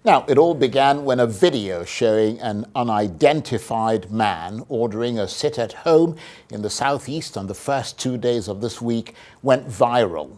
Now, it all began when a video showing an unidentified man ordering a sit-at-home in the southeast on the first 2 days of this week went viral.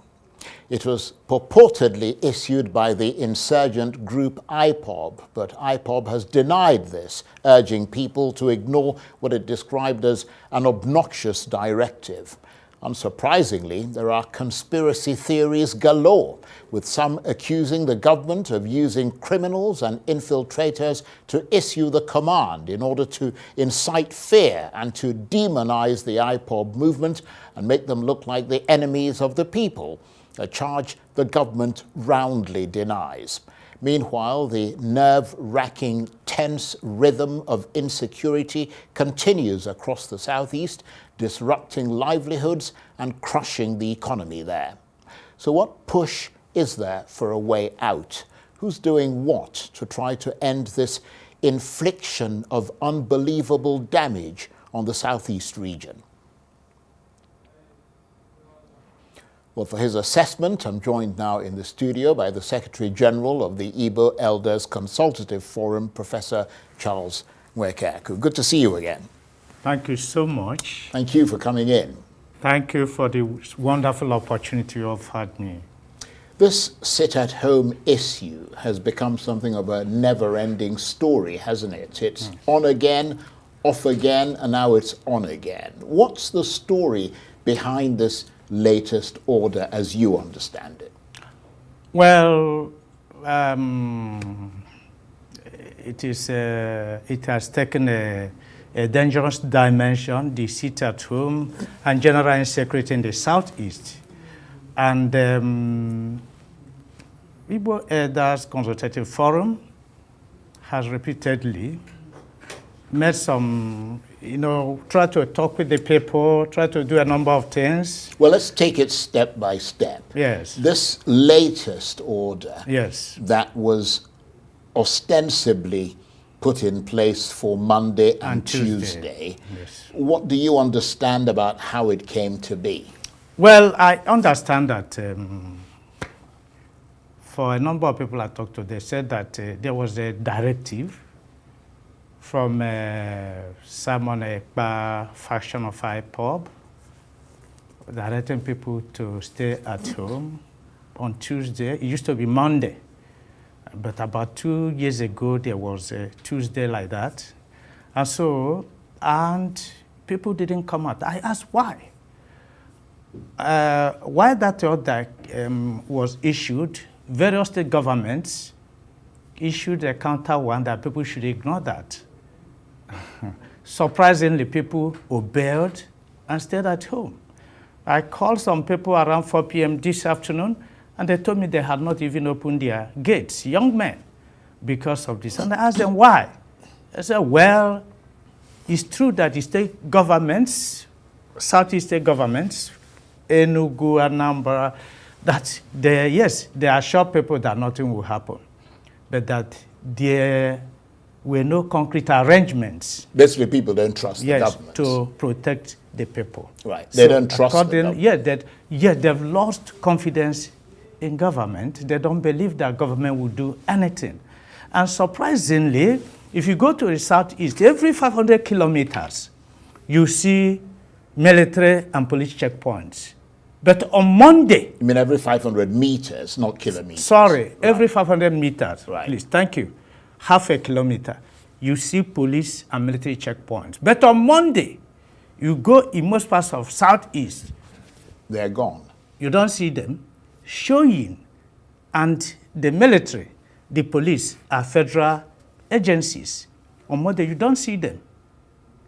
It was purportedly issued by the insurgent group IPOB, but IPOB has denied this, urging people to ignore what it described as an obnoxious directive. Unsurprisingly, there are conspiracy theories galore, with some accusing the government of using criminals and infiltrators to issue the command in order to incite fear and to demonize the IPOB movement and make them look like the enemies of the people, a charge the government roundly denies. Meanwhile, the nerve-wracking, tense rhythm of insecurity continues across the southeast, disrupting livelihoods and crushing the economy there. So what push is there for a way out? Who's doing what to try to end this infliction of unbelievable damage on the southeast region? Well, for his assessment, I'm joined now in the studio by the Secretary General of the Igbo Elders Consultative Forum, Professor Charles Nwekeaku. Good to see you again. Thank you so much. Thank you for coming in. Thank you for the wonderful opportunity you have had me. This sit-at-home issue has become something of a never-ending story, hasn't it? It's on again, off again, and now it's on again. What's the story behind this latest order as you understand it? Well, it has taken a dangerous dimension, the sit-at-home and general insecurity in the southeast. And Igbo Elders Consultative Forum has repeatedly made some, try to talk with the people, try to do a number of things. Well, let's take it step by step. Yes. This latest order Yes. that was ostensibly put in place for Monday and Tuesday. Yes. What do you understand about how it came to be? Well, I understand that for a number of people I talked to, they said that there was a directive from Simon Ekpa faction of IPOB directing people to stay at home on Tuesday. It used to be Monday, but about 2 years ago, there was a Tuesday like that. And people didn't come out. I asked why. Why that order was issued, various state governments issued a counter one that people should ignore that. Surprisingly, people obeyed and stayed at home. I called some people around 4 p.m. this afternoon, and they told me they had not even opened their gates, young men, because of this. And I asked them why. I said, well, it's true that the state governments, southeast state governments, Enugu, Anambra, that they assure people that nothing will happen, but that there were no concrete arrangements. Basically, people don't trust the government. To protect the people. Right. They don't trust the government. They've lost confidence in government. They don't believe that government will do anything. And surprisingly, if you go to the southeast, every 500 kilometers, you see military and police checkpoints. But on Monday... You mean every 500 meters, not kilometers? Sorry, right. Every 500 meters. Right. Please, thank you. Half a kilometer, you see police and military checkpoints. But on Monday, you go in most parts of southeast. They're gone. You don't see them showing. And the military, the police are federal agencies. On Monday, you don't see them.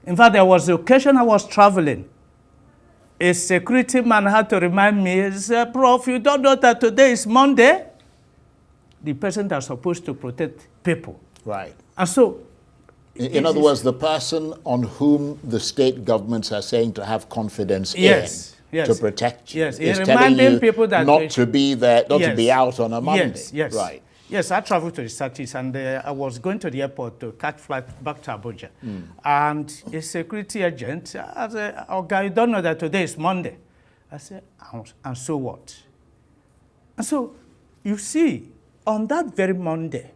In fact, there was the occasion I was traveling. A security man had to remind me, he said, Prof, you don't know that today is Monday? The person that's supposed to protect people. Right. And so... In other words, the person on whom the state governments are saying to have confidence to protect you is telling you people that not to be there, not to be out on a Monday. Yes. Right. Yes, I traveled to the cities, and I was going to the airport to catch flight back to Abuja. And a security agent, I said, oh, guy, you don't know that today is Monday. I said, and so what? And so, you see, on that very Monday,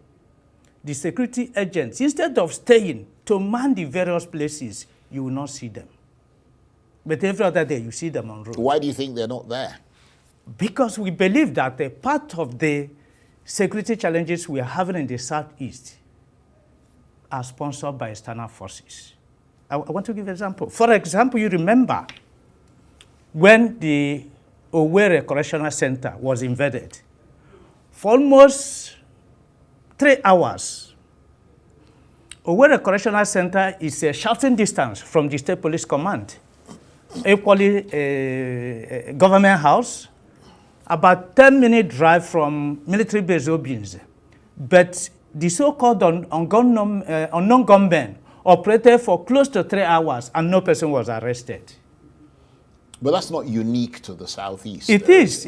the security agents, instead of staying to man the various places, you will not see them. But every other day, you see them on road. Why do you think they're not there? Because we believe that a part of the security challenges we are having in the Southeast are sponsored by external forces. I want to give an example. For example, you remember when the Owerri Correctional Center was invaded. For almost 3 hours, Owerri Correctional Center is a shouting distance from the State Police Command. Equally, government house, about 10-minute drive from military base Obins. But the so-called unknown gunmen operated for close to 3 hours and no person was arrested. But that's not unique to the Southeast. It is.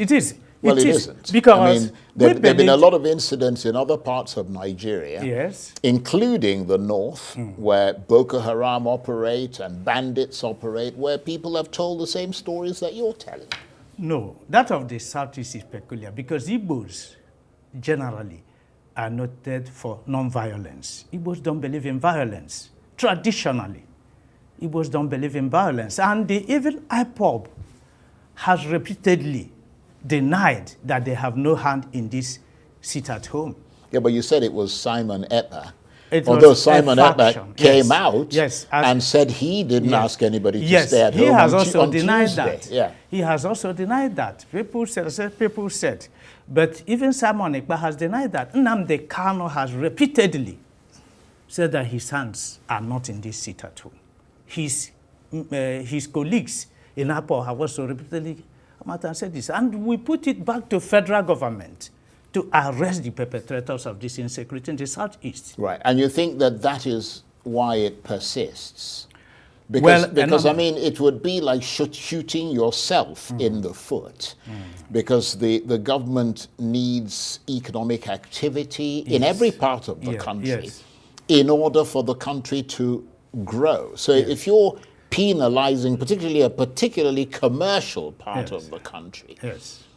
Well, it isn't. Because there have been a lot of incidents in other parts of Nigeria, yes, including the north, where Boko Haram operate and bandits operate, where people have told the same stories that you're telling. No, that of the Southeast is peculiar because Igbos generally are noted for non-violence. Igbos don't believe in violence. Traditionally, Igbos don't believe in violence. And even IPOB has repeatedly denied that they have no hand in this SitAtHome. Yeah, but you said it was Simon Ekpa. Although Simon Ekpa came out and said he didn't ask anybody to stay at home on Tuesday. Yeah. He has also denied that. People said. But even Simon Ekpa has denied that. Nnamdi Kanu has repeatedly said that his hands are not in this SitAtHome. His colleagues in Apple have also repeatedly come out and said this. And we put it back to federal government to arrest the perpetrators of this insecurity in the Southeast. Right, and you think that that is why it persists? Because I mean, it would be like shooting yourself in the foot, because the government needs economic activity in every part of the country in order for the country to grow. So if you're penalizing particularly a particularly commercial part of the country,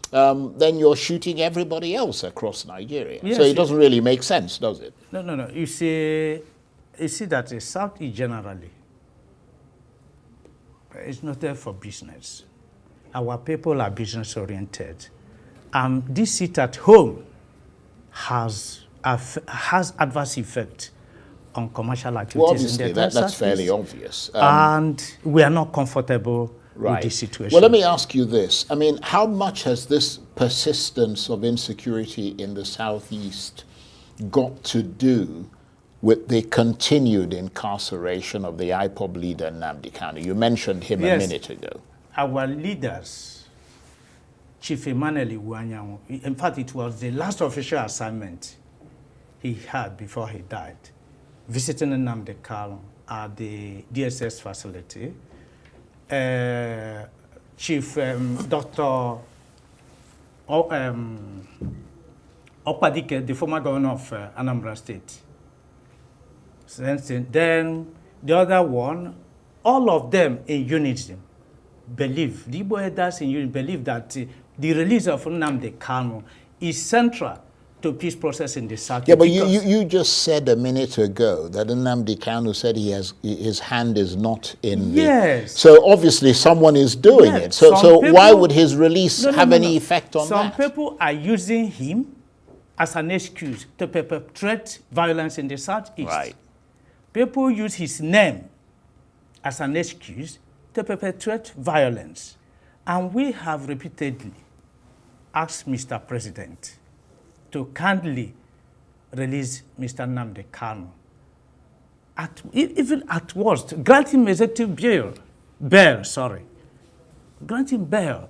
then you're shooting everybody else across Nigeria. So it doesn't really make sense, does it? No. You see that the Southeast generally is not there for business. Our people are business-oriented. This SitAtHome has adverse effect on commercial activities. Well, obviously, that's fairly obvious. And we are not comfortable with this situation. Well, let me ask you this. I mean, how much has this persistence of insecurity in the Southeast got to do with the continued incarceration of the IPOB leader, Nnamdi Kanu? You mentioned him a minute ago. Our leaders, Chief Emmanuel Iwuanyanwu, in fact, it was the last official assignment he had before he died, visiting Nnamdi Kanu at the DSS facility. Chief Dr. Okpadike, the former governor of Anambra State. Then the other one, all of them in unison believe, the Igbo elders in unison believe that the release of Nnamdi Kanu is central to peace process in the South. Yeah, but you just said a minute ago that Nnamdi Kanu said his hand is not in the... Yes. So obviously someone is doing it. So people, why would his release have any effect on that? Some people are using him as an excuse to perpetrate violence in the Southeast. Right. People use his name as an excuse to perpetrate violence. And we have repeatedly asked Mr. President to kindly release Mr. Nnamdi Kanu. Even at worst, grant him executive bail. Grant him bail.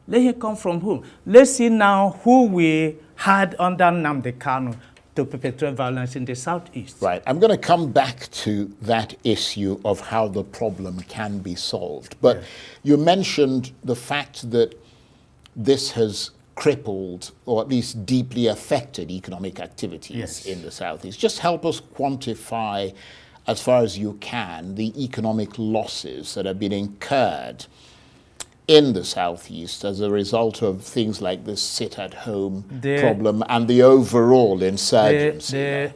Let him come from home. Let's see now who we had under Nnamdi Kanu to perpetrate violence in the Southeast. Right. I'm going to come back to that issue of how the problem can be solved. But you mentioned the fact that this has crippled or at least deeply affected economic activities in the Southeast. Just help us quantify, as far as you can, the economic losses that have been incurred in the Southeast as a result of things like this SitAtHome problem and the overall insurgency.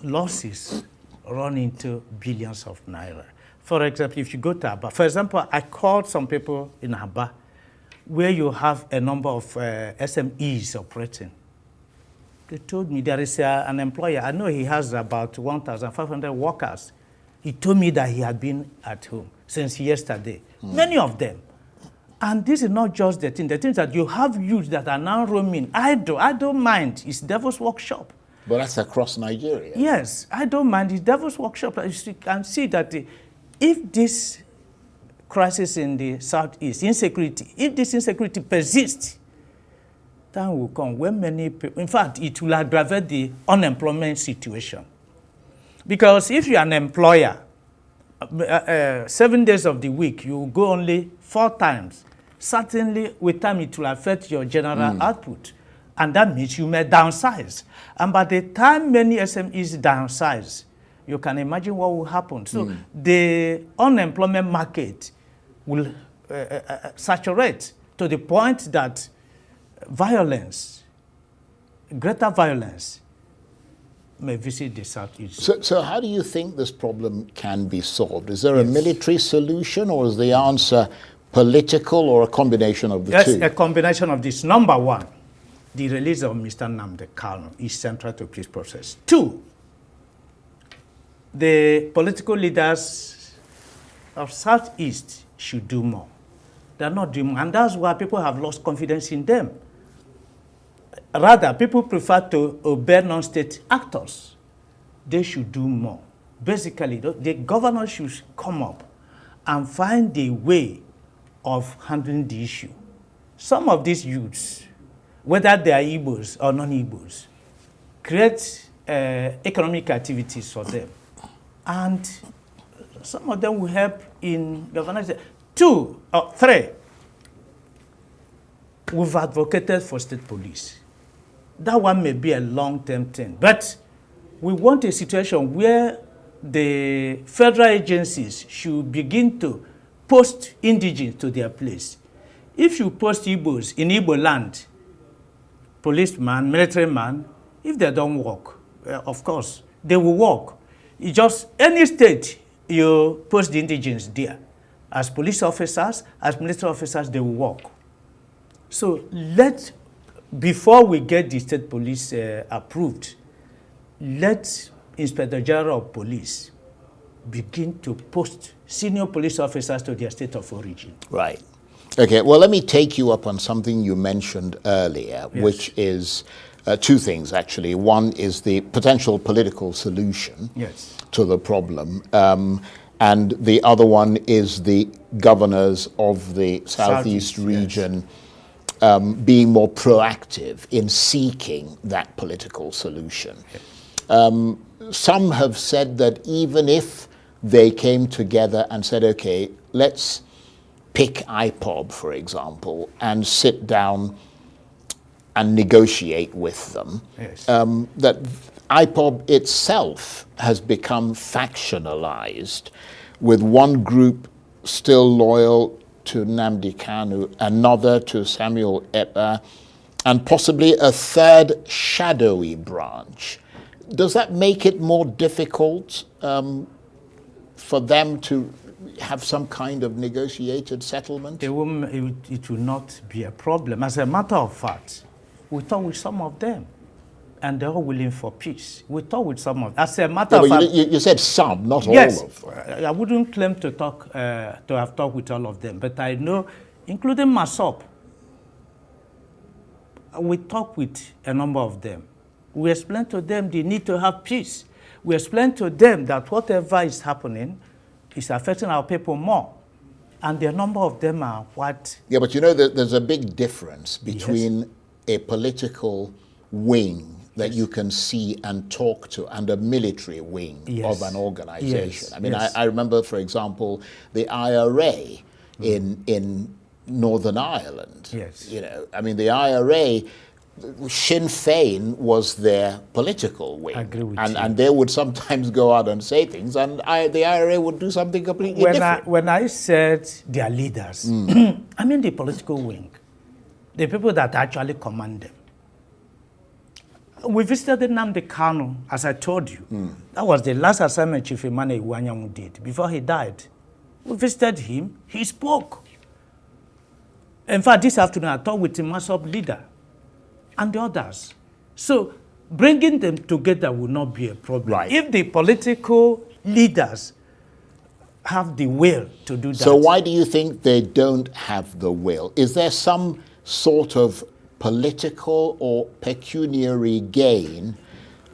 losses run into billions of naira. For example, if you go to Aba, for example, I called some people in Aba where you have a number of SMEs operating. They told me there is an employer, I know he has about 1,500 workers. He told me that he had been at home since yesterday, many of them. And this is not just the thing that you have youth that are now roaming. I don't mind, it's devil's workshop. But that's across Nigeria. Yes, I don't mind, it's devil's workshop. You can see that if this crisis in the southeast, insecurity, if this insecurity persists, time will come when many people, in fact, it will aggravate the unemployment situation. Because if you're an employer, 7 days of the week, you go only 4 times. Certainly, with time, it will affect your general output. And that means you may downsize. And by the time many SMEs downsize, you can imagine what will happen. So the unemployment market will saturate to the point that violence, greater violence, may visit the southeast. So how do you think this problem can be solved? Is there a military solution, or is the answer political, or a combination of the two? Yes, a combination of this. Number one, the release of Mr. Nwekeaku is central to peace process. 2, the political leaders of Southeast should do more. They're not doing more, and that's why people have lost confidence in them. Rather, people prefer to obey non-state actors. They should do more. Basically, the governor should come up and find a way of handling the issue. Some of these youths, whether they are Igbos or non-Igbos, create economic activities for them. And some of them will help in governance. 2 or 3, we've advocated for state police. That one may be a long-term thing, but we want a situation where the federal agencies should begin to post indigenes to their place. If you post Igbos in Igbo land, policeman, military man, if they don't work, of course, they will work. It's just any state you post the indigenes there. As police officers, as military officers, they will work. So before we get the state police approved, let Inspector General of Police begin to post senior police officers to their state of origin. Right. Okay, well, let me take you up on something you mentioned earlier, which is 2 things, actually. One is the potential political solution to the problem, and the other one is the governors of the Southeast region being more proactive in seeking that political solution. Some have said that even if they came together and said, okay, let's pick IPOB, for example, and sit down and negotiate with them, that IPOB itself has become factionalized, with one group still loyal to Nwekeaku, another to Samuel Ekpa, and possibly a third shadowy branch. Does that make it more difficult for them to have some kind of negotiated settlement? It will not be a problem. As a matter of fact, we talked with some of them, and they're all willing for peace. We talked with some of them. As a matter of fact, you said some, not all of them. I wouldn't claim to have talked with all of them, but I know, including myself, we talked with a number of them. We explained to them the need to have peace. We explained to them that whatever is happening is affecting our people more. And the number of them are what? Yeah, but you know, there's a big difference between a political wing that you can see and talk to and a military wing of an organization. I mean, I remember, for example, the IRA in Northern Ireland. You know, I mean, the IRA, Sinn Féin was their political wing. I agree with you. And they would sometimes go out and say things, and the IRA would do something completely different. When I said their leaders, I mean the political wing, the people that actually command them. We visited Nnamdi Kanu, as I told you. That was the last assignment Chief Emmanuel Iwanyamu did before he died. We visited him. He spoke. In fact, this afternoon I talked with the MASOP leader and the others. So bringing them together will not be a problem. Right. If the political leaders have the will to do that. So why do you think they don't have the will? Is there some sort of political or pecuniary gain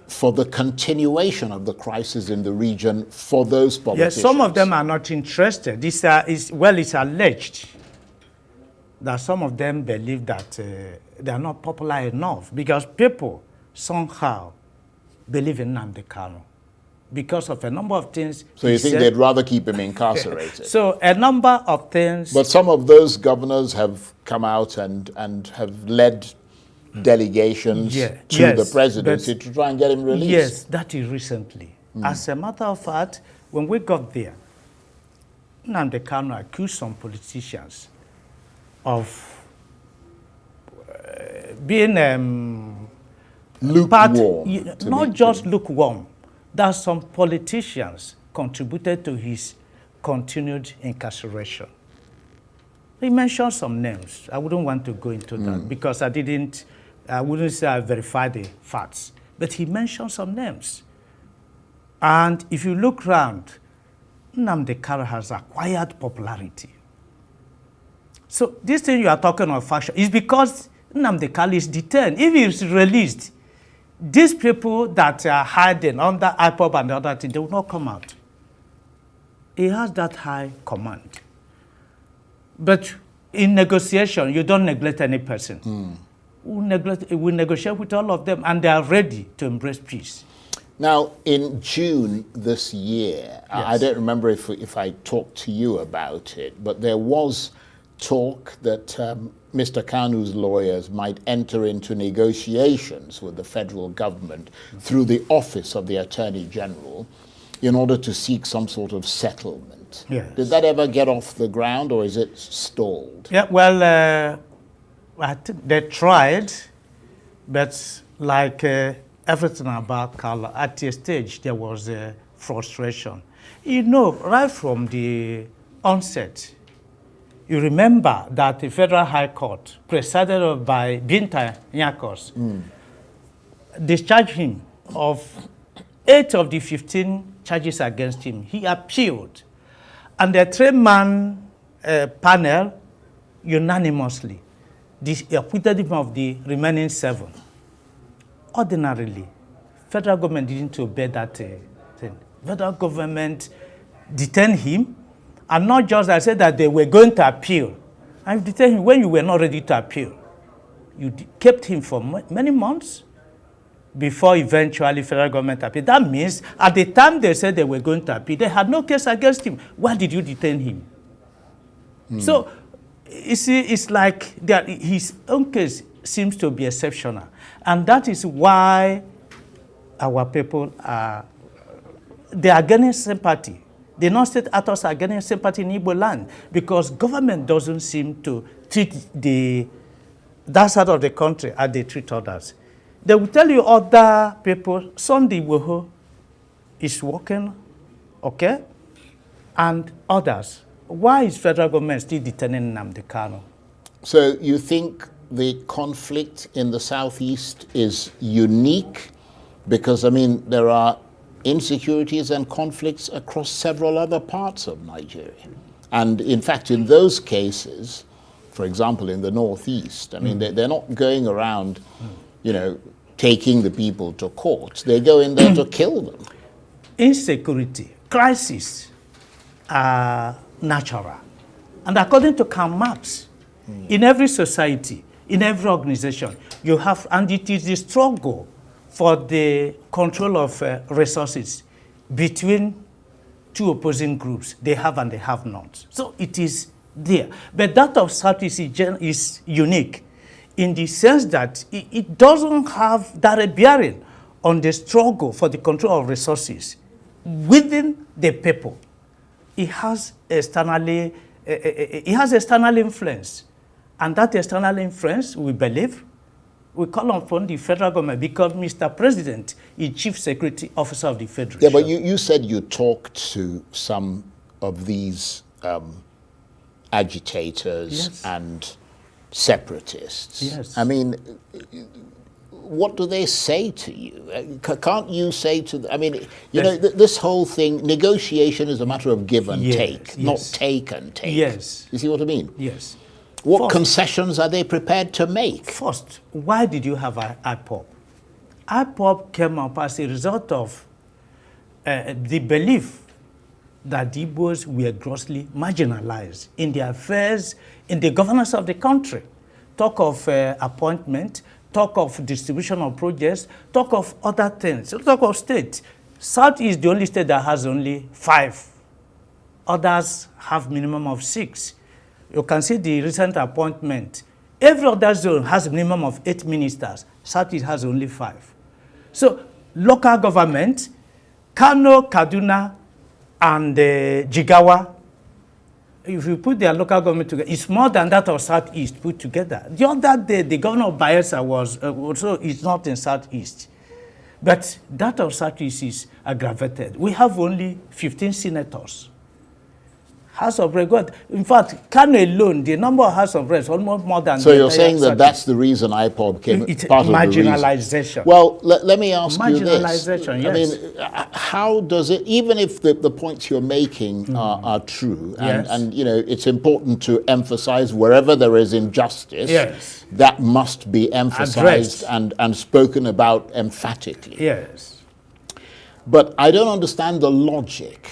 for the continuation of the crisis in the region for those politicians? Yes, some of them are not interested. It's alleged that some of them believe that they are not popular enough because people somehow believe in Nnamdi Kanu because of a number of things. So you think they'd rather keep him incarcerated? So a number of things. But some of those governors have come out and have led delegations to the presidency to try and get him released. Yes, that is recently. As a matter of fact, when we got there, Nnamdi Kanu accused some politicians of being lukewarm. Not just lukewarm. That some politicians contributed to his continued incarceration. He mentioned some names. I wouldn't want to go into that because I wouldn't say I verified the facts. But he mentioned some names. And if you look around, Nnamdi Kanu has acquired popularity. So this thing you are talking of faction is because Nnamdi Kanu is detained. If he is released, these people that are hiding under IPOB and the other thing, they will not come out. He has that high command. But in negotiation, you don't neglect any person. We negotiate with all of them, and they are ready to embrace peace. Now, in June this year, I don't remember if I talked to you about it, but there was talk that Mr. Kanu's lawyers might enter into negotiations with the federal government through the office of the Attorney General in order to seek some sort of settlement. Yes. Did that ever get off the ground, or is it stalled? Yeah, well, I think they tried, but like everything about Kanu, at a stage there was frustration. You know, right from the onset, you remember that the Federal High Court, presided by Binta Nyakos, discharged him of 8 of the 15 charges against him. He appealed, and the 3-man panel unanimously acquitted him of the remaining 7. Ordinarily, federal government didn't obey that thing. Federal government detained him, and not just I said that they were going to appeal. And you detained him when you were not ready to appeal. You kept him for many months before eventually federal government appealed. That means at the time they said they were going to appeal, they had no case against him. Why did you detain him? So, you see, it's like that his own case seems to be exceptional. And that is why our people they are gaining sympathy. The non-state actors are getting sympathy in Igbo land because government doesn't seem to treat that side of the country as they treat others. They will tell you other people, Sunday Woho is working, okay? And others. Why is federal government still detaining Nnamdi Kanu? So you think the conflict in the southeast is unique? Because, I mean, there are insecurities and conflicts across several other parts of Nigeria. And in fact, in those cases, for example, in the northeast, I mean, they're not going around, you know, taking the people to court. They go in there to kill them. Insecurity, crisis are natural. And according to Karl Marx, in every society, in every organization, you have, and it is the struggle for the control of resources between 2 opposing groups, they have and they have not. So it is there. But that of Southeast is unique in the sense that it doesn't have that bearing on the struggle for the control of resources within the people. It has external influence. And that external influence, we believe, We call upon the federal government because Mr. President is Chief Security Officer of the Federation. Yeah, but you said you talked to some of these agitators and separatists. Yes. I mean, what do they say to you? Can't you say to them, I mean, you know, this whole thing, negotiation is a matter of give and take, not take and take. Yes. You see what I mean? Yes. What concessions are they prepared to make? First, why did you have IPOB? IPOB came up as a result of the belief that the Igbos were grossly marginalized in their affairs, in the governance of the country. Talk of appointment, talk of distribution of projects, talk of other things, talk of state. South is the only state that has only 5. Others have minimum of 6. You can see the recent appointment. Every other zone has a minimum of 8 ministers. Southeast has only 5. So local government, Kano, Kaduna, and Jigawa, if you put their local government together, it's more than that of Southeast put together. The other day, the governor of Bayelsa was also is not in Southeast. But that of Southeast is aggravated. We have only 15 senators. House of Reps. In fact, Kano alone, the number of House of Reps almost more than. So you're saying that that's the reason IPOB came it's part of marginalization. the reason. Well, let me ask you this. Marginalization, yes. I mean, how does it, even if the points you're making are true, and you know, it's important to emphasize wherever there is injustice, that must be emphasized and spoken about emphatically. Yes. But I don't understand the logic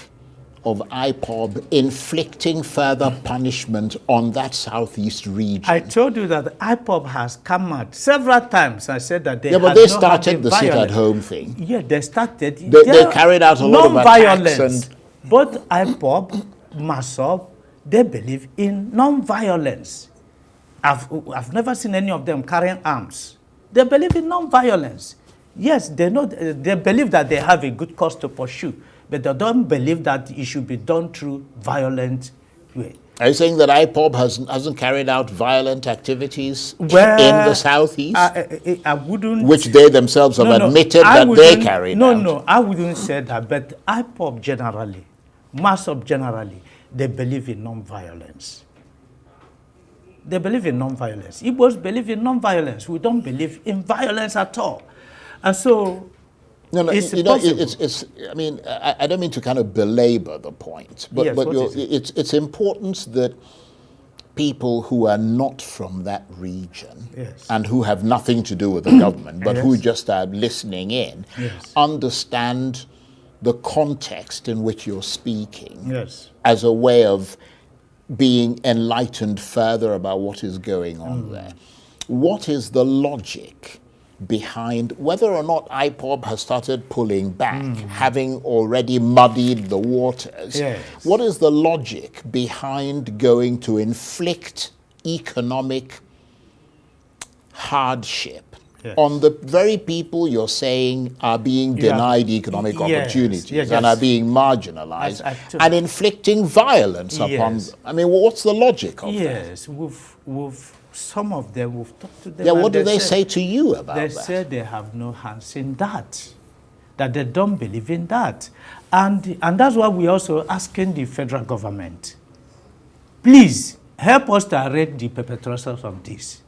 of IPOB inflicting further punishment on that southeast region. I told you that IPOB has come out several times. I said that they but they started the SitAtHome thing. Yeah, they started. They carried out a lot of attacks. And both IPOB, MASOB, they believe in non-violence. I've never seen any of them carrying arms. They believe in non-violence. Yes, they know. They believe that they have a good cause to pursue. But they don't believe that it should be done through violent way. Are you saying that IPOB hasn't carried out violent activities in the southeast? I wouldn't. Which they themselves have admitted that they carried out. No, I wouldn't say that. But IPOB generally, MASOB generally, they believe in non-violence. They believe in non-violence. Igbos believe in non-violence. We don't believe in violence at all. And so, no, you know, it's. I mean, I don't mean to kind of belabor the point, but it's important that people who are not from that region and who have nothing to do with the government, but who just are listening in, understand the context in which you're speaking as a way of being enlightened further about what is going on there. What is the logic behind whether or not IPOB has started pulling back, having already muddied the waters? What is the logic behind going to inflict economic hardship on the very people you're saying are being denied economic opportunities and are being marginalized and inflicting violence upon them? I mean, what's the logic of that? Yes, we've some of them, we've talked to them. Yeah, what do they say to you about that? They say they have no hands in that they don't believe in that. And that's why we're also asking the federal government, please help us to arrest the perpetrators of this.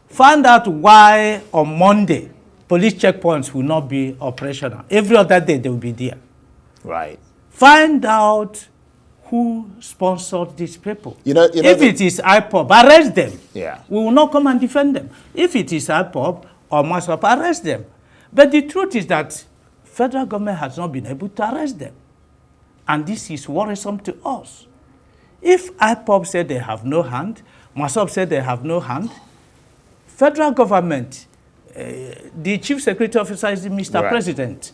Find out why on Monday, police checkpoints will not be operational. Every other day they will be there. Right. Find out who sponsored these people. You know, if it is IPOB, arrest them. Yeah. We will not come and defend them. If it is IPOB or MASOB, arrest them. But the truth is that federal government has not been able to arrest them. And this is worrisome to us. If IPOB said they have no hand, MASOB said they have no hand, federal government, the Chief Security Officer is Mr. President.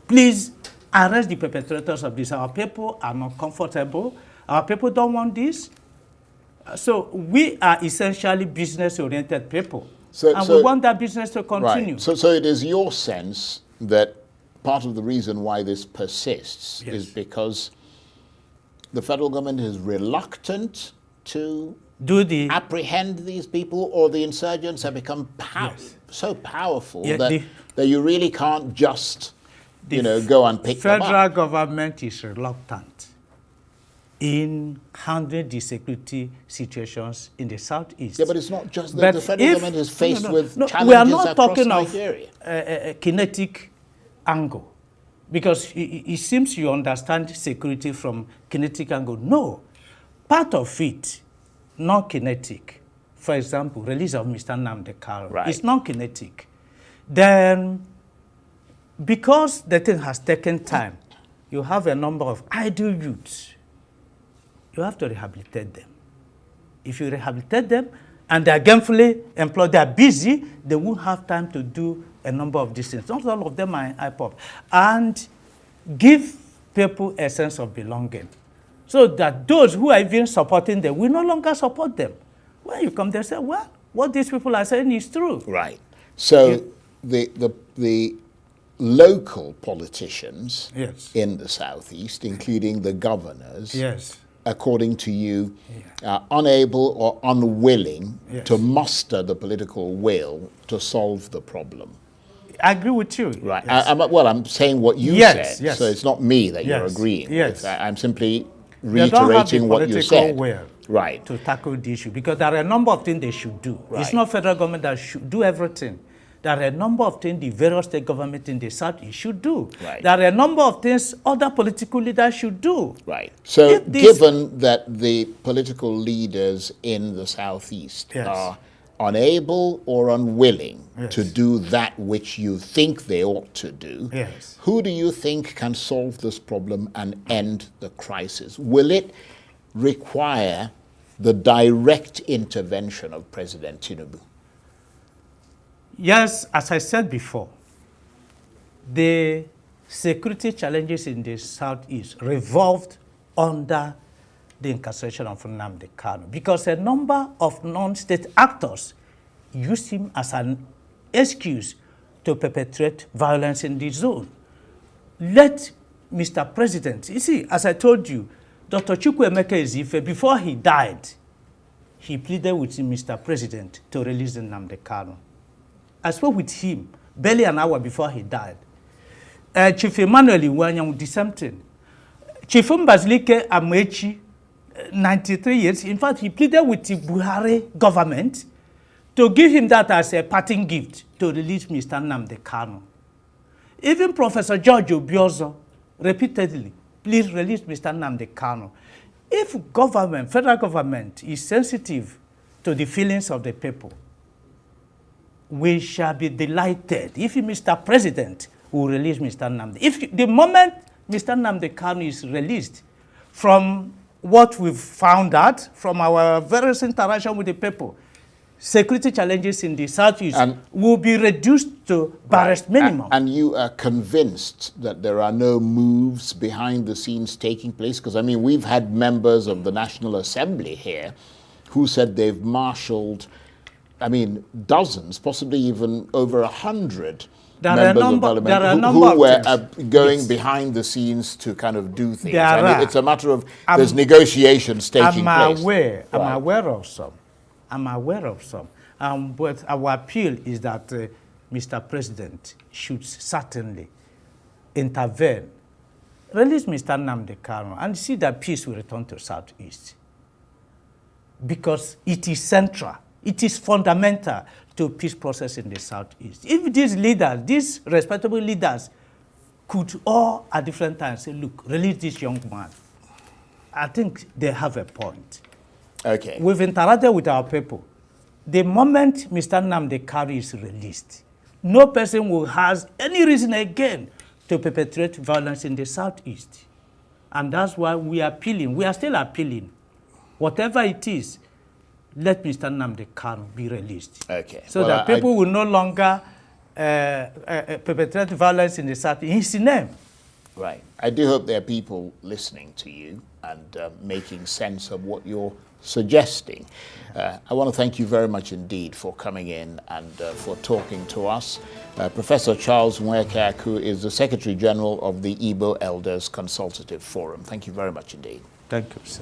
Please arrest the perpetrators of this. Our people are not comfortable. Our people don't want this. So we are essentially business-oriented people. And we want that business to continue. Right. So it is your sense that part of the reason why this persists is because the federal government is reluctant to apprehend these people, or the insurgents have become so powerful that you really can't just, go and pick them up? Federal government is reluctant in handling the security situations in the southeast. Yeah, but it's not just that the federal government is faced with challenges we are not talking Nigeria. of a kinetic angle, because it seems you understand security from kinetic angle. No, part of it, non-kinetic. For example, release of Mr. Nwekeaku. Right. It's non-kinetic. Then, because the thing has taken time, you have a number of idle youths. You have to rehabilitate them. If you rehabilitate them and they are gainfully employed, they are busy, they won't have time to do a number of these things. Not all of them are in IPOP. And give people a sense of belonging, so that those who are even supporting them will no longer support them. When you come there, say, well, what these people are saying is true. Right. So the local politicians in the southeast, including the governors, according to you, are unable or unwilling to muster the political will to solve the problem. I agree with you. Right. Yes. I'm saying what you said, so it's not me that you're agreeing with. I'm simply reiterating what you said. Right. To tackle the issue, because there are a number of things they should do. Right. It's not federal government that should do everything. There are a number of things the various state government in the south should do. Right. There are a number of things other political leaders should do. Right. So given that the political leaders in the southeast are unable or unwilling to do that which you think they ought to do, who do you think can solve this problem and end the crisis? Will it require the direct intervention of President Tinubu? Yes, as I said before, the security challenges in the southeast revolved under the incarceration of Nwekeaku, because a number of non-state actors used him as an excuse to perpetrate violence in the zone. Let Mr. President, you see, as I told you, Dr. Chukwuemeka Ezife, before he died, he pleaded with Mr. President to release Nwekeaku. I spoke with him barely an hour before he died. Chief Emmanuel Iwanyang did something. Chief Mbazilike Amechi, 93 years, in fact, he pleaded with the Buhari government to give him that as a parting gift to release Mr. Nwekeaku. Even Professor George Obiozo repeatedly, please release Mr. Nwekeaku. If government, federal government, is sensitive to the feelings of the people, we shall be delighted if Mr. President will release Mr. Nnamdi. If the moment Mr. Nwekeaku is released, from what we've found out from our various interaction with the people, security challenges in the southeast will be reduced to barest minimum. And you are convinced that there are no moves behind the scenes taking place? Because, I mean, we've had members of the National Assembly here who said they've marshaled, I mean, dozens, possibly even over 100 members of parliament who were going behind the scenes to kind of do things. It's a matter of there's negotiations taking place. I'm aware of some. But our appeal is that Mr. President should certainly intervene, release Mr. Nwekeaku, and see that peace will return to Southeast. Because it is central, it is fundamental to peace process in the Southeast. If these leaders, these respectable leaders, could all at different times say, look, release this young man, I think they have a point. Okay. We've interacted with our people. The moment Mr. Nwekeaku is released, no person will have any reason again to perpetrate violence in the Southeast. And that's why we are appealing. We are still appealing. Whatever it is, let Mr. Nwekeaku be released. Okay. So that people will no longer perpetrate violence in the Southeast in his name. Right. I do hope there are people listening to you and making sense of what you're suggesting. I want to thank you very much indeed for coming in and for talking to us. Professor Charles Nwekeaku is the Secretary General of the Igbo Elders Consultative Forum. Thank you very much indeed. Thank you, sir.